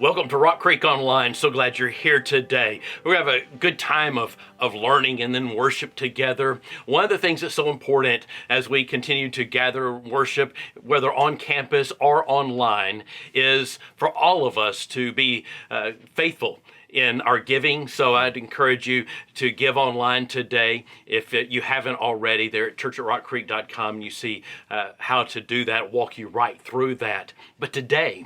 Welcome to Rock Creek Online. So glad you're here today. We have a good time of learning and then worship together. One of the things that's so important as we continue to gather worship, whether on campus or online, is for all of us to be faithful in our giving. So I'd encourage you to give online today. If you haven't already, there at churchatrockcreek.com, you see how to do that, walk you right through that. But today,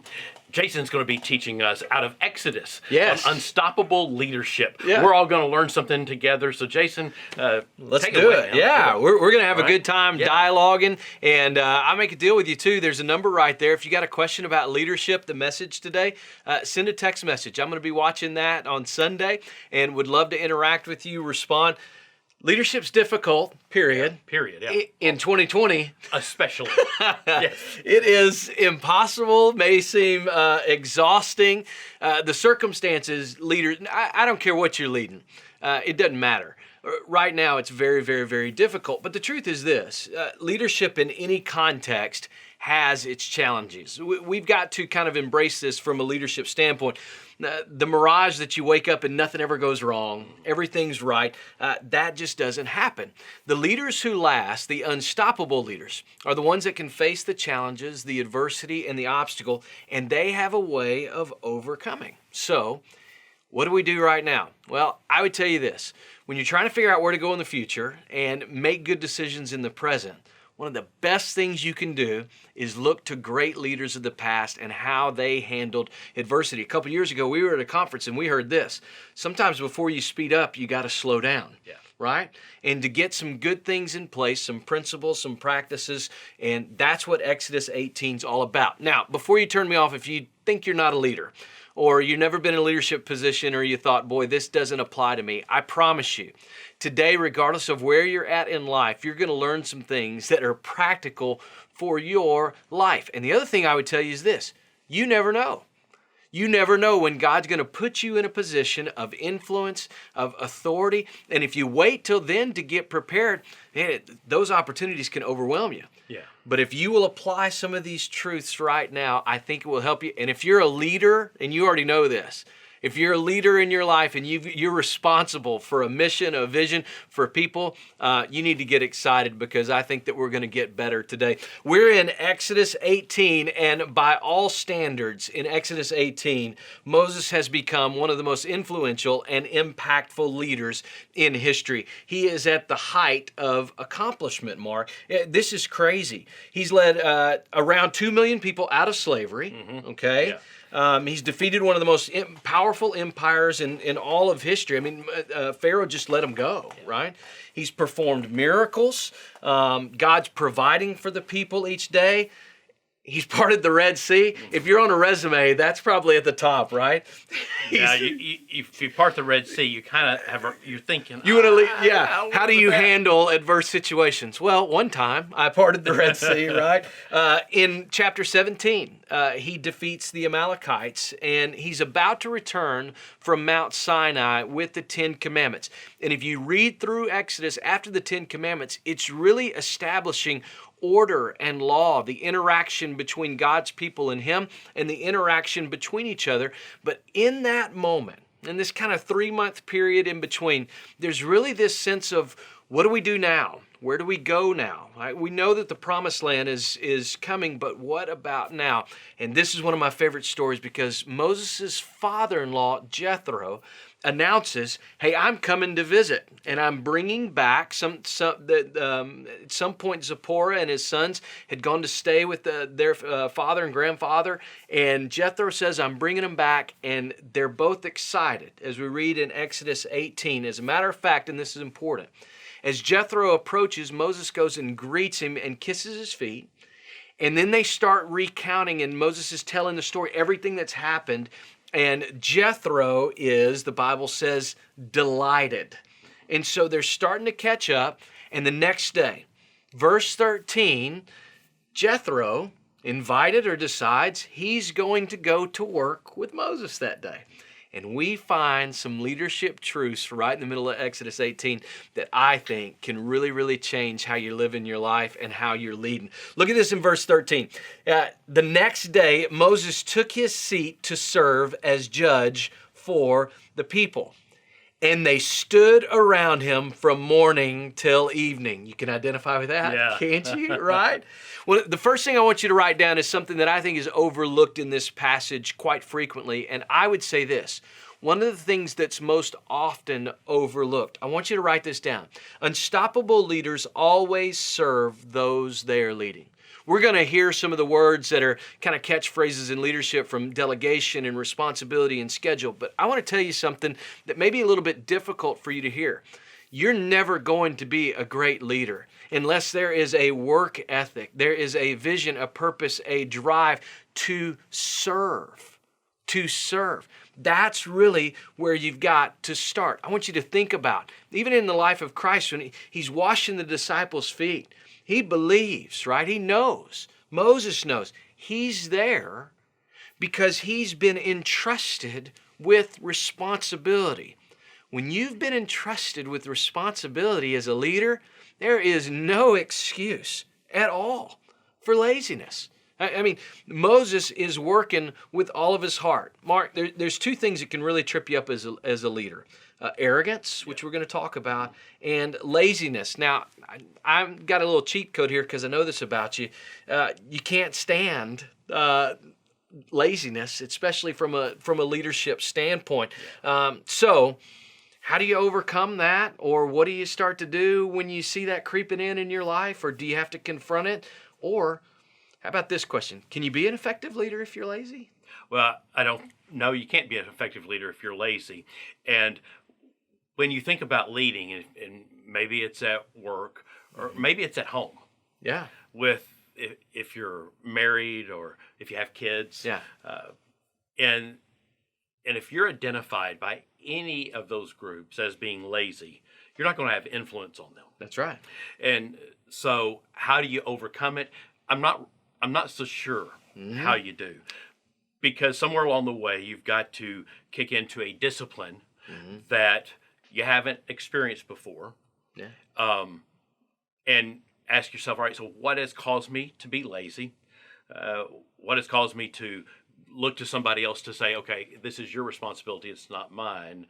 Jason's going to be teaching us out of Exodus on unstoppable leadership. Yeah. We're all going to learn something together. So Jason, let's do it. Yeah, we're going to have a good time dialoguing. And I make a deal with you too. There's a number right there. If you got a question about leadership, the message today, send a text message. I'm going to be watching that on Sunday and would love to interact with you, respond. Leadership's difficult, period. In 2020. Especially. Yes. It is impossible, may seem exhausting. The circumstances, leaders, I don't care what you're leading. It doesn't matter. Right now, it's very, very, very difficult. But the truth is this, leadership in any context has its challenges. We've got to kind of embrace this from a leadership standpoint. The mirage that you wake up and nothing ever goes wrong, everything's right, that just doesn't happen. The leaders who last, the unstoppable leaders, are the ones that can face the challenges, the adversity, and the obstacle, and they have a way of overcoming. So, what do we do right now? Well, I would tell you this. When you're trying to figure out where to go in the future and make good decisions in the present, one of the best things you can do is look to great leaders of the past and how they handled adversity. A couple years ago, we were at a conference and we heard this. Sometimes before you speed up, you got to slow down. Yeah. Right? And to get some good things in place, some principles, some practices, and that's what Exodus 18 is all about. Now, before you turn me off, if you think you're not a leader, or you've never been in a leadership position, or you thought, boy, this doesn't apply to me, I promise you, today, regardless of where you're at in life, you're going to learn some things that are practical for your life. And the other thing I would tell you is this, you never know. You never know when God's going to put you in a position of influence, of authority. And if you wait till then to get prepared, man, those opportunities can overwhelm you. Yeah. But if you will apply some of these truths right now, I think it will help you. And if you're a leader, and you already know this, if you're a leader in your life and you're responsible for a mission, a vision for people, you need to get excited because I think that we're going to get better today. We're in Exodus 18, and by all standards in Exodus 18, Moses has become one of the most influential and impactful leaders in history. He is at the height of accomplishment, Mark. This is crazy. He's led around 2 million people out of slavery, okay? Yeah. He's defeated one of the most powerful empires in all of history. I mean, Pharaoh just let him go, right? He's performed miracles. God's providing for the people each day. He's parted the Red Sea. If you're on a resume, that's probably at the top, right? Yeah, if you part the Red Sea, you kind of you're thinking, you want to leave, yeah. How do you handle adverse situations? Well, one time I parted the Red Sea, right? In chapter 17, he defeats the Amalekites, and he's about to return from Mount Sinai with the 10 Commandments. And if you read through Exodus after the 10 Commandments, it's really establishing order and law, the interaction between God's people and him, and the interaction between each other. But in that moment, in this kind of 3-month period in between, there's really this sense of, what do we do now? Where do we go now? Right? We know that the promised land is coming, but what about now? And this is one of my favorite stories because Moses' father-in-law, Jethro, announces, hey, I'm coming to visit, and I'm bringing back at some point Zipporah and his sons had gone to stay with their father and grandfather, and Jethro says, I'm bringing them back, and they're both excited, as we read in Exodus 18. As a matter of fact, and this is important, as Jethro approaches, Moses goes and greets him and kisses his feet, and then they start recounting, and Moses is telling the story, everything that's happened. And Jethro is, the Bible says, delighted. And so they're starting to catch up. And the next day, verse 13, Jethro invited or decides he's going to go to work with Moses that day. And we find some leadership truths right in the middle of Exodus 18 that I think can really, really change how you're living your life and how you're leading. Look at this in verse 13. The next day, Moses took his seat to serve as judge for the people. And they stood around him from morning till evening. You can identify with that, Yeah. can't you? Right? Well, the first thing I want you to write down is something that I think is overlooked in this passage quite frequently. And I would say this. One of the things that's most often overlooked, I want you to write this down. Unstoppable leaders always serve those they are leading. We're going to hear some of the words that are kind of catchphrases in leadership from delegation and responsibility and schedule. But I want to tell you something that may be a little bit difficult for you to hear. You're never going to be a great leader unless there is a work ethic, there is a vision, a purpose, a drive to serve. To serve. That's really where you've got to start. I want you to think about, even in the life of Christ, when he's washing the disciples' feet, he believes, right? He knows. Moses knows. He's there because he's been entrusted with responsibility. When you've been entrusted with responsibility as a leader, there is no excuse at all for laziness. I mean, Moses is working with all of his heart. Mark, there's two things that can really trip you up as a leader. Arrogance, which we're going to talk about, and laziness. Now, I've got a little cheat code here because I know this about you. You can't stand laziness, especially from a leadership standpoint. So how do you overcome that? Or what do you start to do when you see that creeping in your life? Or do you have to confront it? Or how about this question? Can you be an effective leader if you're lazy? Well, I don't know. You can't be an effective leader if you're lazy. And when you think about leading, and maybe it's at work or maybe it's at home. Yeah. With if you're married or if you have kids. Yeah. And if you're identified by any of those groups as being lazy, you're not going to have influence on them. That's right. And so how do you overcome it? I'm not so sure how you do. Because somewhere along the way, you've got to kick into a discipline that you haven't experienced before. Yeah. And ask yourself, all right, so what has caused me to be lazy? What has caused me to look to somebody else to say, okay, this is your responsibility, it's not mine.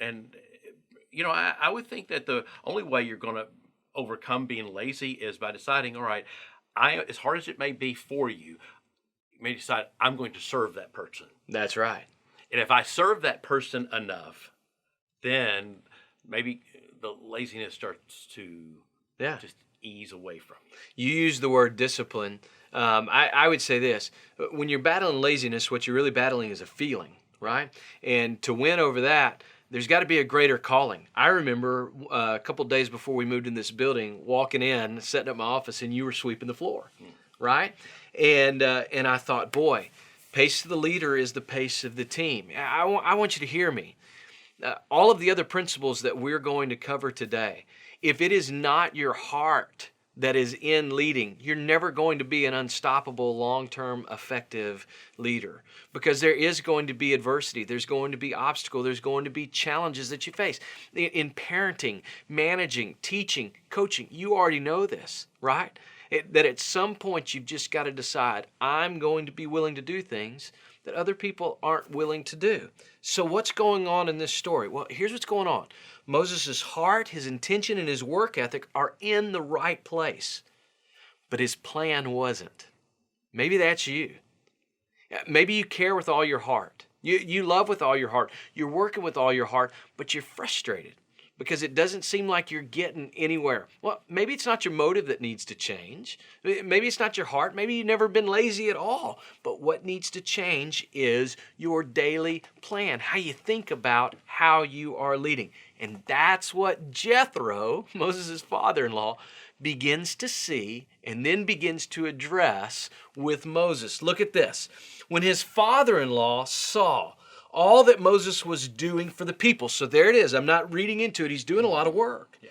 And, you know, I would think that the only way you're going to overcome being lazy is by deciding, all right, as hard as it may be for you, you may decide, I'm going to serve that person. That's right. And if I serve that person enough, then maybe the laziness starts to just ease away from you. You use the word discipline. I would say this. When you're battling laziness, what you're really battling is a feeling, right? And to win over that, there's got to be a greater calling. I remember a couple of days before we moved in this building, walking in, setting up my office, and you were sweeping the floor, right? And I thought, boy, pace of the leader is the pace of the team. I want you to hear me. All of the other principles that we're going to cover today, if it is not your heart that is in leading, you're never going to be an unstoppable, long-term, effective leader because there is going to be adversity. There's going to be obstacle. There's going to be challenges that you face. In parenting, managing, teaching, coaching, you already know this, right? That at some point you've just got to decide, I'm going to be willing to do things that other people aren't willing to do. So what's going on in this story? Well, here's what's going on. Moses' heart, his intention, and his work ethic are in the right place, but his plan wasn't. Maybe that's you. Maybe you care with all your heart. You love with all your heart. You're working with all your heart, but you're frustrated because it doesn't seem like you're getting anywhere. Well, maybe it's not your motive that needs to change. Maybe it's not your heart. Maybe you've never been lazy at all. But what needs to change is your daily plan, how you think about how you are leading. And that's what Jethro, Moses' father-in-law, begins to see and then begins to address with Moses. Look at this. When his father-in-law saw all that Moses was doing for the people. So there it is. I'm not reading into it. He's doing a lot of work. Yeah.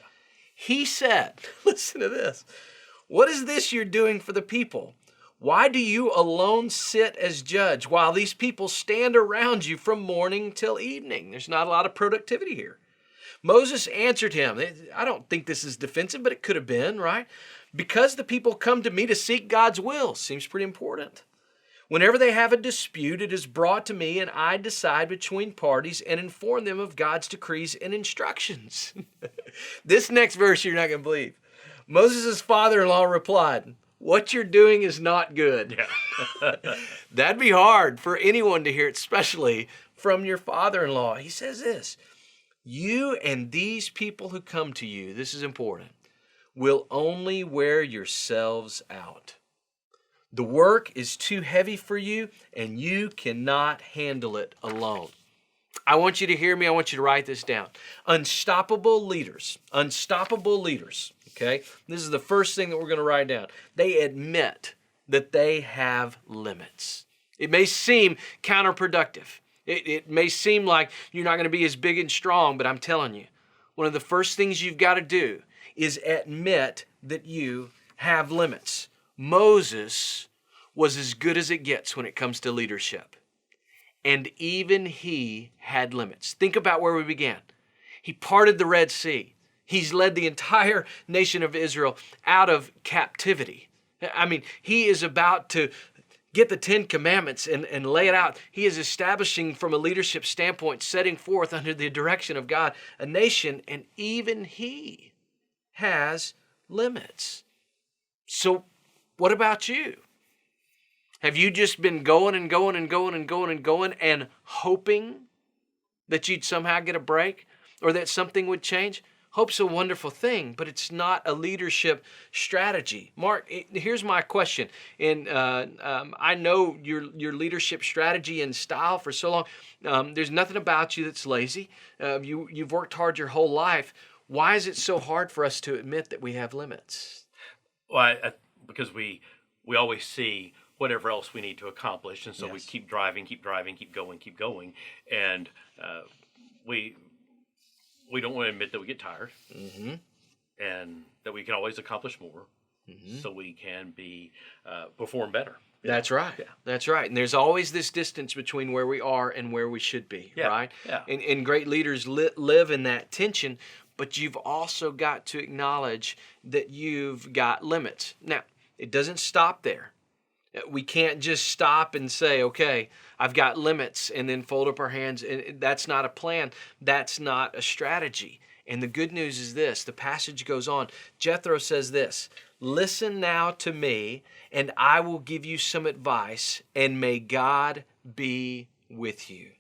He said, listen to this. What is this you're doing for the people? Why do you alone sit as judge while these people stand around you from morning till evening? There's not a lot of productivity here. Moses answered him. I don't think this is defensive, but it could have been, right? Because the people come to me to seek God's will. Seems pretty important. Whenever they have a dispute, it is brought to me, and I decide between parties and inform them of God's decrees and instructions. This next verse you're not going to believe. Moses' father-in-law replied, what you're doing is not good. Yeah. That'd be hard for anyone to hear, especially from your father-in-law. He says this, you and these people who come to you, this is important, will only wear yourselves out. The work is too heavy for you, and you cannot handle it alone. I want you to hear me. I want you to write this down. Unstoppable leaders, okay? This is the first thing that we're going to write down. They admit that they have limits. It may seem counterproductive. It may seem like you're not going to be as big and strong, but I'm telling you, one of the first things you've got to do is admit that you have limits. Moses was as good as it gets when it comes to leadership. And even he had limits. Think about where we began. He parted the Red Sea. He's led the entire nation of Israel out of captivity. I mean, he is about to get the 10 Commandments and lay it out. He is establishing from a leadership standpoint, setting forth under the direction of God, a nation, and even he has limits. So what about you? Have you just been going and hoping that you'd somehow get a break or that something would change? Hope's a wonderful thing, but it's not a leadership strategy. Mark, here's my question. And I know your leadership strategy and style for so long. There's nothing about you that's lazy. You've worked hard your whole life. Why is it so hard for us to admit that we have limits? Well, because we always see whatever else we need to accomplish, and so Yes. we keep driving, keep going, and we don't want to admit that we get tired, Mm-hmm. and that we can always accomplish more, Mm-hmm. so we can be perform better. That's right. Yeah. That's right. And there's always this distance between where we are and where we should be, Yeah. right? Yeah. And great leaders live in that tension, but you've also got to acknowledge that you've got limits. Now, it doesn't stop there. We can't just stop and say, okay, I've got limits, and then fold up our hands. And that's not a plan. That's not a strategy. And the good news is this. The passage goes on. Jethro says this, listen now to me, and I will give you some advice, and may God be with you.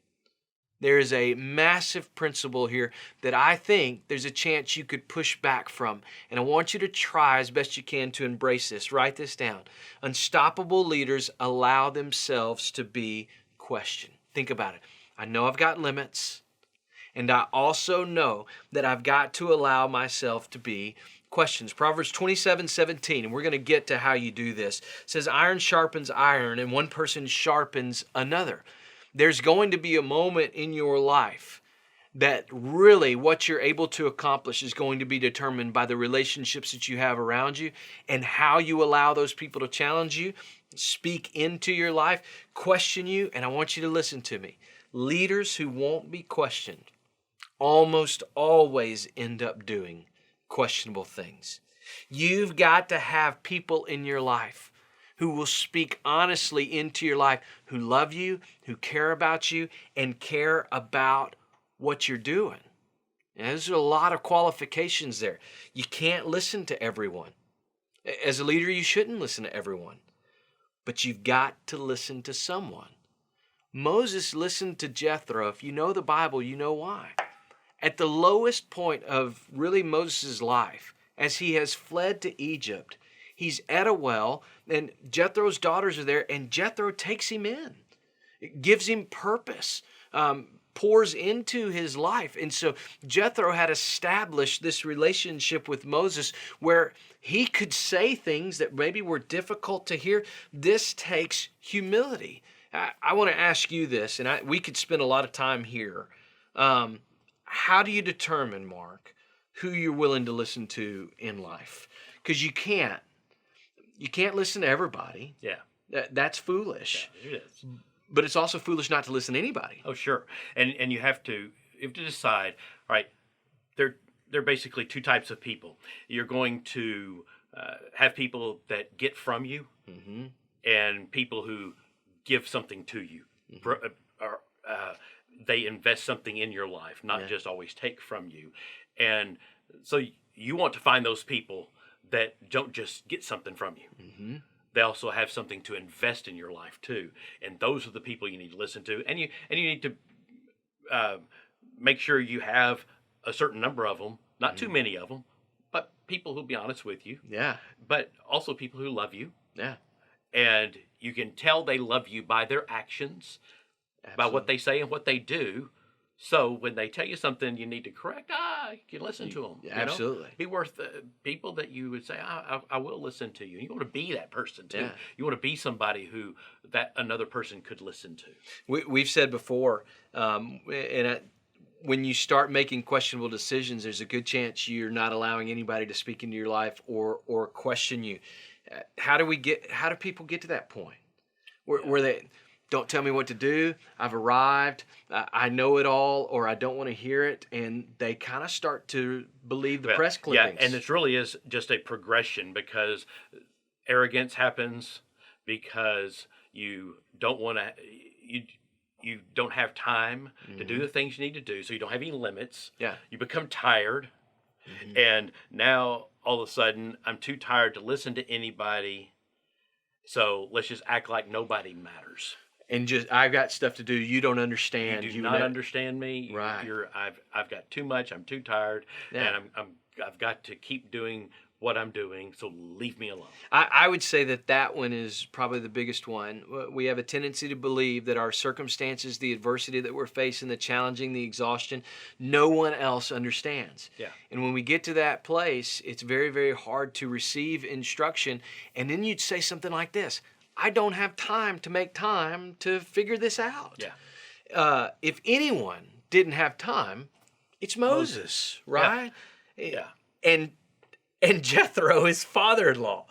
There is a massive principle here that I think there's a chance you could push back from. And I want you to try as best you can to embrace this. Write this down. Unstoppable leaders allow themselves to be questioned. Think about it. I know I've got limits, and I also know that I've got to allow myself to be questions. Proverbs 27:17, and we're going to get to how you do this, says iron sharpens iron, and one person sharpens another. There's going to be a moment in your life that really what you're able to accomplish is going to be determined by the relationships that you have around you and how you allow those people to challenge you, speak into your life, question you. And I want you to listen to me. Leaders who won't be questioned almost always end up doing questionable things. You've got to have people in your life who will speak honestly into your life, who love you, who care about you, and care about what you're doing. And there's a lot of qualifications there. You can't listen to everyone. As a leader, you shouldn't listen to everyone. But you've got to listen to someone. Moses listened to Jethro. If you know the Bible, you know why. At the lowest point of really Moses' life, as he has fled to Egypt, he's at a well, and Jethro's daughters are there, and Jethro takes him in. It gives him purpose, pours into his life. And so Jethro had established this relationship with Moses where he could say things that maybe were difficult to hear. This takes humility. I want to ask you this, and we could spend a lot of time here. How do you determine, Mark, who you're willing to listen to in life? Because you can't. You can't listen to everybody. Yeah. That's foolish. Yeah, it is. But it's also foolish not to listen to anybody. Oh, sure. And you have to decide. All right, they're basically two types of people. You're going to have people that get from you, and people who give something to you. Or, they invest something in your life, not just always take from you. And so you want to find those people that don't just get something from you. They also have something to invest in your life too, and those are the people you need to listen to. And you need to make sure you have a certain number of them, not too many of them, but people who'll be honest with you. Yeah. But also people who love you. Yeah. And you can tell they love you by their actions, by what they say and what they do. So when they tell you something you need to correct, you can listen to them. Absolutely. Be worth people that you would say, I will listen to you. You want to be that person too. Yeah. You want to be somebody who that another person could listen to. We've said before, when you start making questionable decisions, there's a good chance you're not allowing anybody to speak into your life or question you. How do people get to that point where they don't tell me what to do? I've arrived. I know it all, or I don't want to hear it, and they kind of start to believe the press clippings. Yeah, and it really is just a progression, because arrogance happens because you don't want to. You don't have time to do the things you need to do, so you don't have any limits. Yeah. You become tired, and now all of a sudden I'm too tired to listen to anybody. So let's just act like nobody matters. And I've got stuff to do. You don't understand. You do not understand me. Right. I've got too much. I'm too tired, and I've got to keep doing what I'm doing. So leave me alone. I would say that one is probably the biggest one. We have a tendency to believe that our circumstances, the adversity that we're facing, the challenging, the exhaustion, no one else understands. Yeah. And when we get to that place, it's very, very hard to receive instruction. And then you'd say something like this: I don't have time to make time to figure this out. Yeah. If anyone didn't have time, it's Moses, right? Yeah. And Jethro, his father-in-law,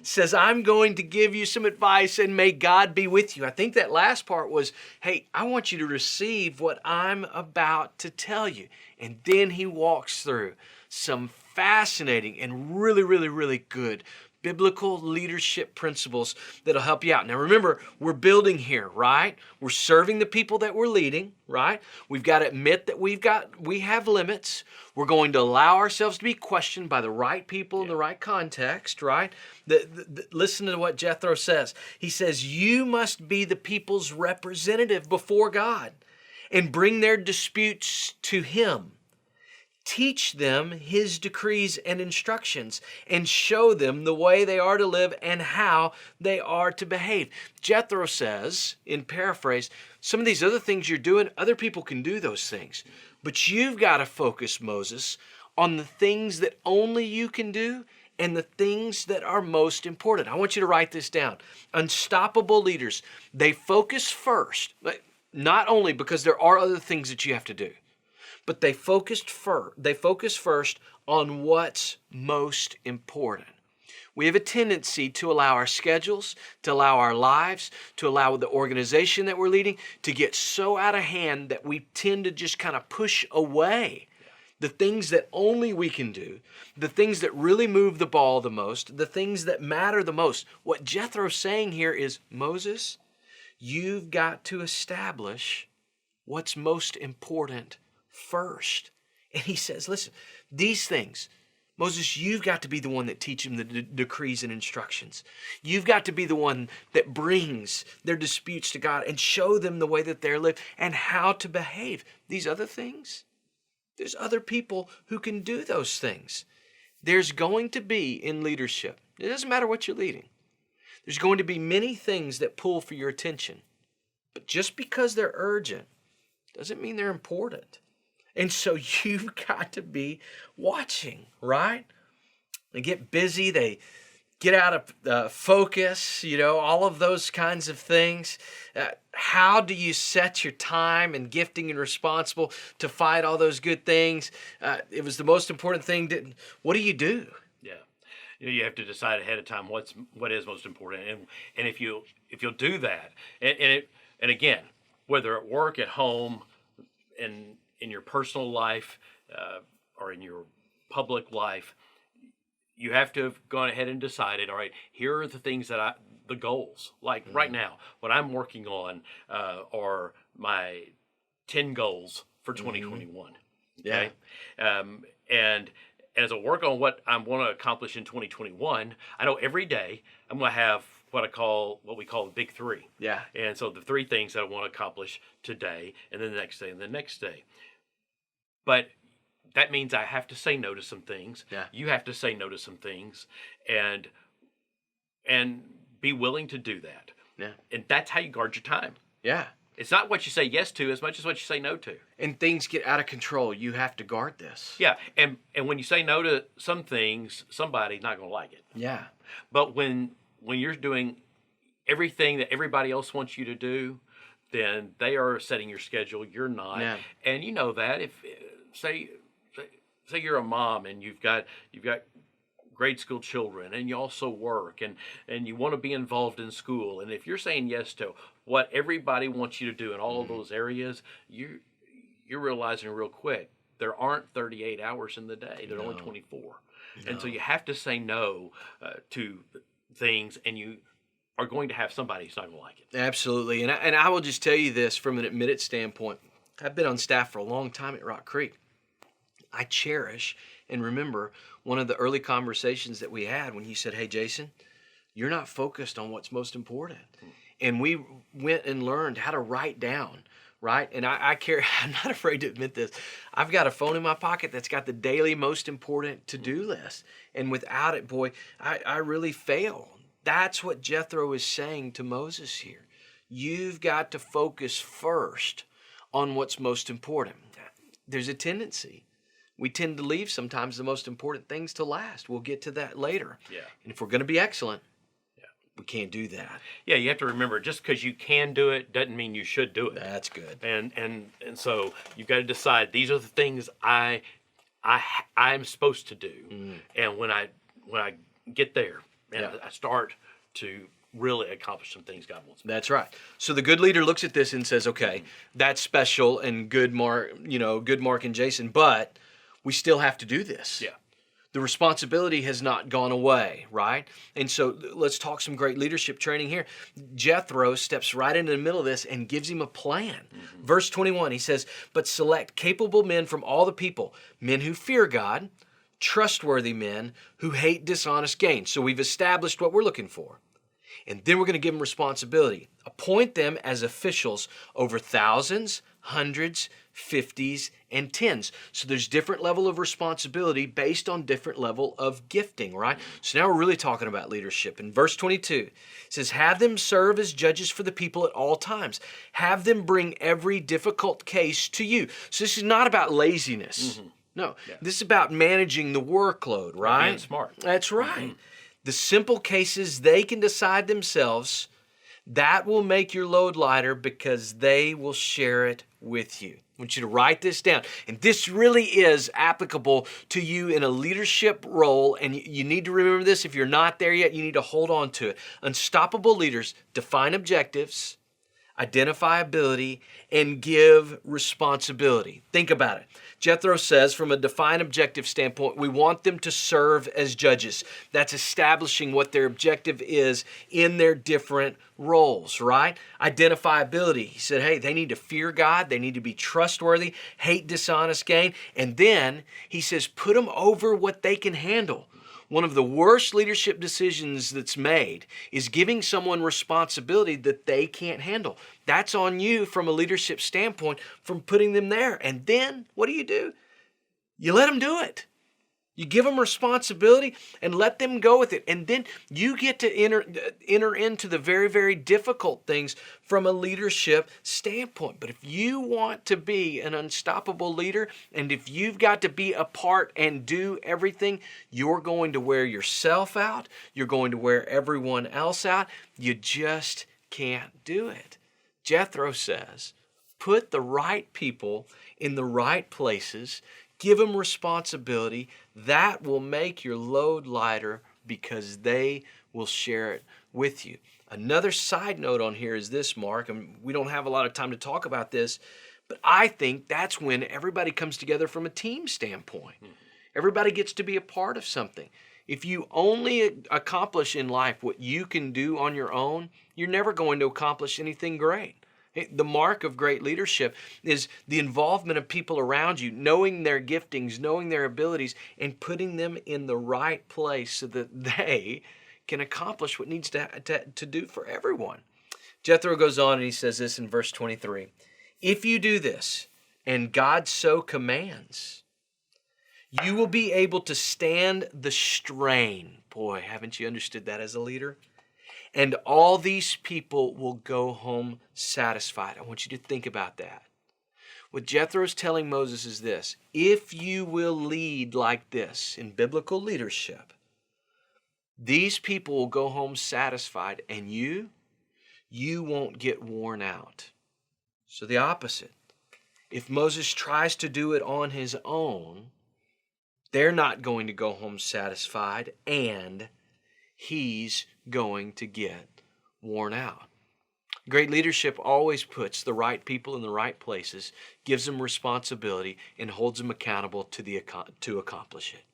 says, I'm going to give you some advice, and may God be with you. I think that last part was, hey, I want you to receive what I'm about to tell you. And then he walks through some fascinating and really, really, really good biblical leadership principles that'll help you out. Now remember, we're building here, right? We're serving the people that we're leading, right? We've got to admit that we have limits. We're going to allow ourselves to be questioned by the right people in the right context, right? Listen to what Jethro says. He says, you must be the people's representative before God and bring their disputes to him. Teach them his decrees and instructions, and show them the way they are to live and how they are to behave. Jethro says, in paraphrase, some of these other things you're doing, other people can do those things. But you've got to focus, Moses, on the things that only you can do and the things that are most important. I want you to write this down. Unstoppable leaders, they focus first, not only because there are other things that you have to do, but they focus first on what's most important. We have a tendency to allow our schedules, to allow our lives, to allow the organization that we're leading to get so out of hand that we tend to just kind of push away the things that only we can do, the things that really move the ball the most, the things that matter the most. What Jethro's saying here is, Moses, you've got to establish what's most important first. And he says, listen, these things, Moses, you've got to be the one that teaches them the decrees and instructions. You've got to be the one that brings their disputes to God and show them the way that they're lived and how to behave. These other things, there's other people who can do those things. There's going to be in leadership, it doesn't matter what you're leading, there's going to be many things that pull for your attention. But just because they're urgent doesn't mean they're important. And so you've got to be watching, right? They get busy, they get out of focus, all of those kinds of things. How do you set your time and gifting and responsible to fight all those good things? It was the most important thing. What do you do? Yeah. You have to decide ahead of time what is most important, and if you'll do that, and again, whether at work, at home, in your personal life, or in your public life, you have to have gone ahead and decided, all right, here are the things the goals. Like right now, what I'm working on are my 10 goals for 2021. Okay? And as I work on what I want to accomplish in 2021, I know every day I'm going to have what we call the big three. Yeah. And so the three things that I want to accomplish today, and then the next day, and the next day. But that means I have to say no to some things. Yeah. You have to say no to some things, and be willing to do that. Yeah. And that's how you guard your time. Yeah. It's not what you say yes to as much as what you say no to. And things get out of control. You have to guard this. Yeah. And when you say no to some things, somebody's not going to like it. Yeah. But when you're doing everything that everybody else wants you to do, then they are setting your schedule. You're not. Yeah. And you know that if say you're a mom and you've got grade school children and you also work and you want to be involved in school, and if you're saying yes to what everybody wants you to do in all of those areas, you're realizing real quick there aren't 38 hours in the day. There's only 24. And so you have to say no to things, and you are going to have somebody who's not going to like it. Absolutely. And I will just tell you this from an admitted standpoint. I've been on staff for a long time at Rock Creek. I cherish and remember one of the early conversations that we had when you said, hey, Jason, you're not focused on what's most important. And we went and learned how to write down, right? And I carry, I'm not afraid to admit this, I've got a phone in my pocket that's got the daily most important to-do list. And without it, boy, I really fail. That's what Jethro is saying to Moses here. You've got to focus first on what's most important. There's a tendency. We tend to leave sometimes the most important things to last. We'll get to that later. Yeah. And if we're going to be excellent, we can't do that. Yeah, you have to remember, just because you can do it doesn't mean you should do it. That's good. And so you've got to decide, these are the things I'm supposed to do. And when I get there and I start to really accomplish some things God wants me. That's right. So the good leader looks at this and says, okay, that's special and good Mark and Jason, but we still have to do this. Yeah. The responsibility has not gone away, right? And so let's talk some great leadership training here. Jethro steps right into the middle of this and gives him a plan. Verse 21, he says, but select capable men from all the people, men who fear God, trustworthy men who hate dishonest gain. So we've established what we're looking for. And then we're going to give them responsibility. Appoint them as officials over thousands, hundreds, 50s, and 10s. So there's different level of responsibility based on different level of gifting, right? So now we're really talking about leadership. In verse 22, it says, have them serve as judges for the people at all times. Have them bring every difficult case to you. So this is not about laziness. No, this is about managing the workload, right? Being smart. That's right. The simple cases they can decide themselves, that will make your load lighter because they will share it with you. I want you to write this down. And this really is applicable to you in a leadership role. And you need to remember this. If you're not there yet, you need to hold on to it. Unstoppable leaders define objectives, identify ability, and give responsibility. Think about it. Jethro says, from a defined objective standpoint, we want them to serve as judges. That's establishing what their objective is in their different roles, right? Identifiability. He said, hey, they need to fear God. They need to be trustworthy, hate dishonest gain. And then he says, put them over what they can handle. One of the worst leadership decisions that's made is giving someone responsibility that they can't handle. That's on you from a leadership standpoint, from putting them there. And then what do? You let them do it. You give them responsibility and let them go with it. And then you get to enter into the very, very difficult things from a leadership standpoint. But if you want to be an unstoppable leader, and if you've got to be a part and do everything, you're going to wear yourself out. You're going to wear everyone else out. You just can't do it. Jethro says, put the right people in the right places. Give them responsibility. That will make your load lighter because they will share it with you. Another side note on here is this, Mark, and we don't have a lot of time to talk about this, but I think that's when everybody comes together from a team standpoint. Everybody gets to be a part of something. If you only accomplish in life what you can do on your own, you're never going to accomplish anything great. The mark of great leadership is the involvement of people around you, knowing their giftings, knowing their abilities, and putting them in the right place so that they can accomplish what needs to do for everyone. Jethro goes on and he says this in verse 23. If you do this, and God so commands, you will be able to stand the strain. Boy, haven't you understood that as a leader? And all these people will go home satisfied. I want you to think about that. What Jethro is telling Moses is this: if you will lead like this in biblical leadership, these people will go home satisfied, and you won't get worn out. So the opposite. If Moses tries to do it on his own, they're not going to go home satisfied, and he's going to get worn out. Great leadership always puts the right people in the right places, gives them responsibility, and holds them accountable to accomplish it,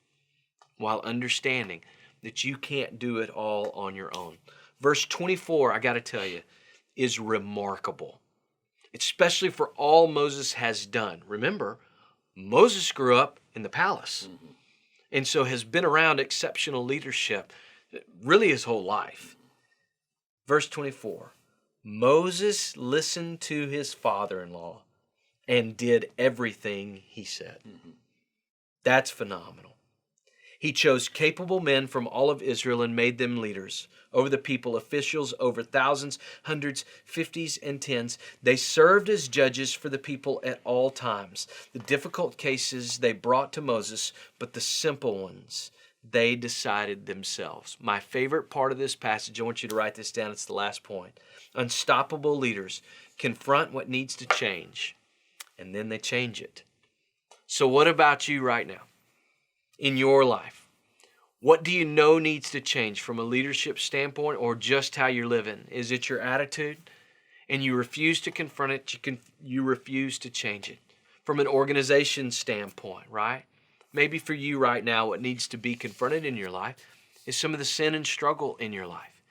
while understanding that you can't do it all on your own. Verse 24, I got to tell you, is remarkable, especially for all Moses has done. Remember, Moses grew up in the palace, and so has been around exceptional leadership really his whole life. Verse 24, Moses listened to his father-in-law and did everything he said. That's phenomenal. He chose capable men from all of Israel and made them leaders over the people, officials over thousands, hundreds, fifties, and tens. They served as judges for the people at all times. The difficult cases they brought to Moses, but the simple ones they decided themselves. My favorite part of this passage, I want you to write this down, it's the last point. Unstoppable leaders confront what needs to change, and then they change it. So what about you right now? In your life, what do you know needs to change from a leadership standpoint, or just how you're living? Is it your attitude? And you refuse to confront it, you refuse to change it. From an organization standpoint, right? Maybe for you right now, what needs to be confronted in your life is some of the sin and struggle in your life.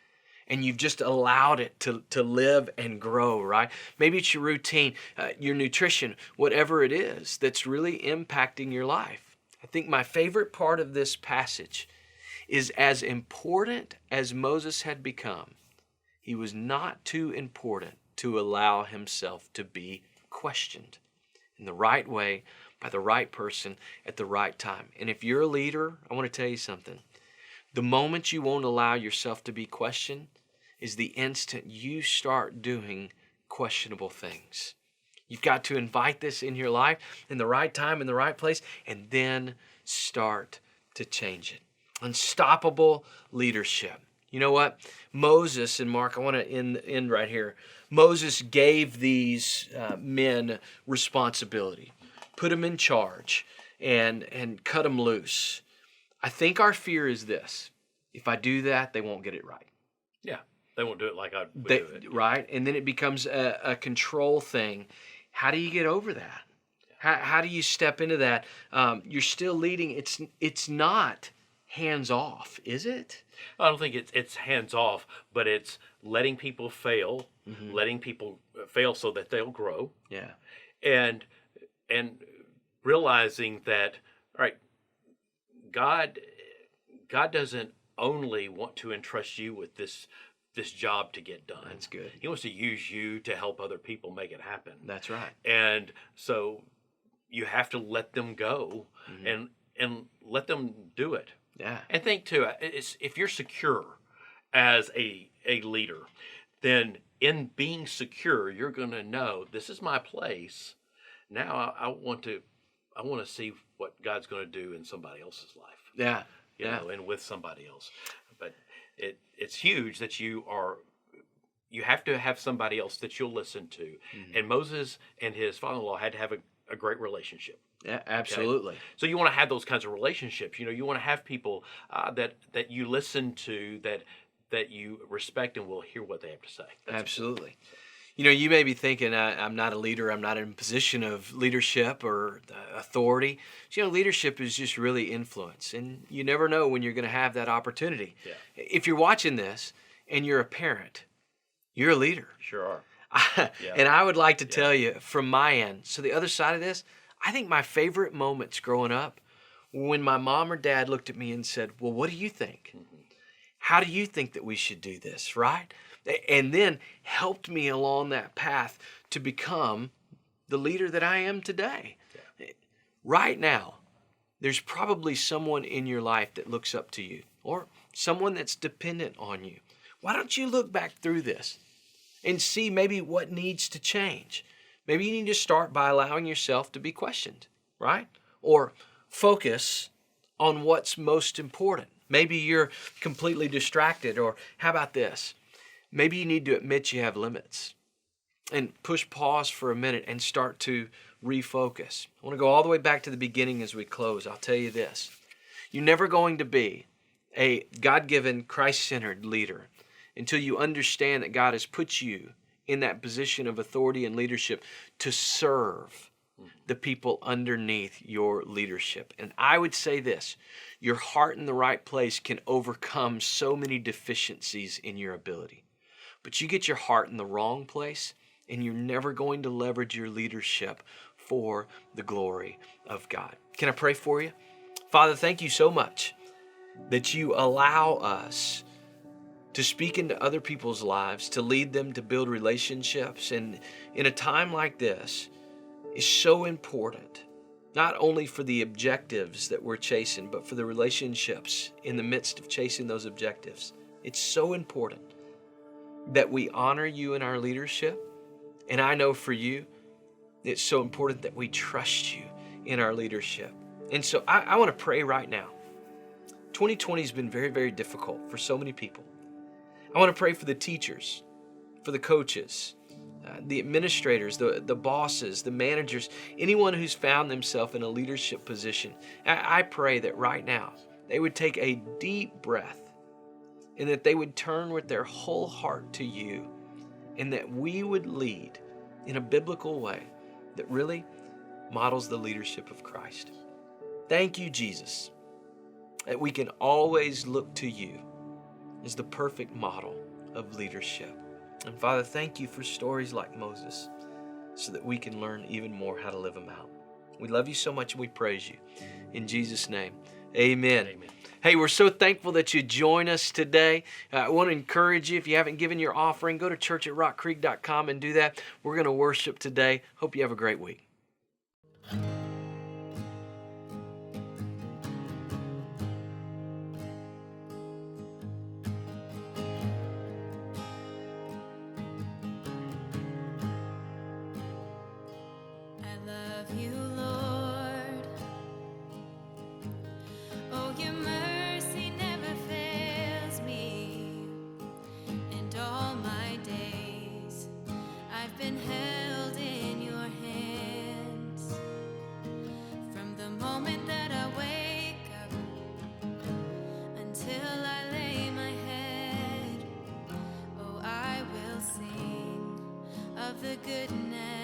And you've just allowed it to live and grow, right? Maybe it's your routine, your nutrition, whatever it is that's really impacting your life. I think my favorite part of this passage is, as important as Moses had become, he was not too important to allow himself to be questioned in the right way by the right person at the right time. And if you're a leader, I want to tell you something. The moment you won't allow yourself to be questioned is the instant you start doing questionable things. You've got to invite this in your life in the right time, in the right place, and then start to change it. Unstoppable leadership. You know what? Moses, and Mark, I want to end right here. Moses gave these men responsibility, put them in charge, and cut them loose. I think our fear is this: if I do that, they won't get it right. Yeah, they won't do it like I would do it. Right? And then it becomes a control thing. How do you get over that? How do you step into that? You're still leading. It's not hands off, is it? I don't think it's hands off, but it's letting people fail, letting people fail so that they'll grow. Yeah. And realizing that, all right, God doesn't only want to entrust you with this job to get done. That's good. He wants to use you to help other people make it happen. That's right. And so you have to let them go and let them do it. Yeah. And think too, if you're secure as a leader, then in being secure, you're going to know, this is my place. Now I want to see what God's going to do in somebody else's life. Yeah. You know, and with somebody else. But it's huge that you have to have somebody else that you'll listen to. And Moses and his father-in-law had to have a great relationship. Yeah, absolutely. So you want to have those kinds of relationships. You know, you want to have people that you listen to, that you respect and will hear what they have to say. That's Absolutely. You know, you may be thinking, I'm not a leader, I'm not in a position of leadership or authority. So, you know, leadership is just really influence, and you never know when you're going to have that opportunity. Yeah. If you're watching this and you're a parent, you're a leader. Sure are. Yeah. And I would like to tell you from my end, so the other side of this, I think my favorite moments growing up were when my mom or dad looked at me and said, well, what do you think? Mm-hmm. How do you think that we should do this, right? And then helped me along that path to become the leader that I am today. Yeah. Right now, there's probably someone in your life that looks up to you or someone that's dependent on you. Why don't you look back through this and see maybe what needs to change? Maybe you need to start by allowing yourself to be questioned, right? Or focus on what's most important. Maybe you're completely distracted, or how about this? Maybe you need to admit you have limits and push pause for a minute and start to refocus. I want to go all the way back to the beginning as we close. I'll tell you this. You're never going to be a God-given, Christ-centered leader until you understand that God has put you in that position of authority and leadership to serve the people underneath your leadership. And I would say this, your heart in the right place can overcome so many deficiencies in your ability. But you get your heart in the wrong place, and you're never going to leverage your leadership for the glory of God. Can I pray for you? Father, thank you so much that you allow us to speak into other people's lives, to lead them, to build relationships. And in a time like this, is so important, not only for the objectives that we're chasing, but for the relationships in the midst of chasing those objectives. It's so important that we honor you in our leadership. And I know for you, it's so important that we trust you in our leadership. And so I want to pray right now. 2020 has been very, very difficult for so many people. I want to pray for the teachers, for the coaches, the administrators, the bosses, the managers, anyone who's found themselves in a leadership position. I pray that right now they would take a deep breath and that they would turn with their whole heart to you, and that we would lead in a biblical way that really models the leadership of Christ. Thank you, Jesus, that we can always look to you as the perfect model of leadership. And Father, thank you for stories like Moses so that we can learn even more how to live them out. We love you so much and we praise you. In Jesus' name, amen. Amen. Hey, we're so thankful that you join us today. I want to encourage you, if you haven't given your offering, go to church@rockcreek.com and do that. We're going to worship today. Hope you have a great week. I love you, Lord. Oh, your mercy never fails me. And all my days I've been held in your hands. From the moment that I wake up until I lay my head, oh, I will sing of the goodness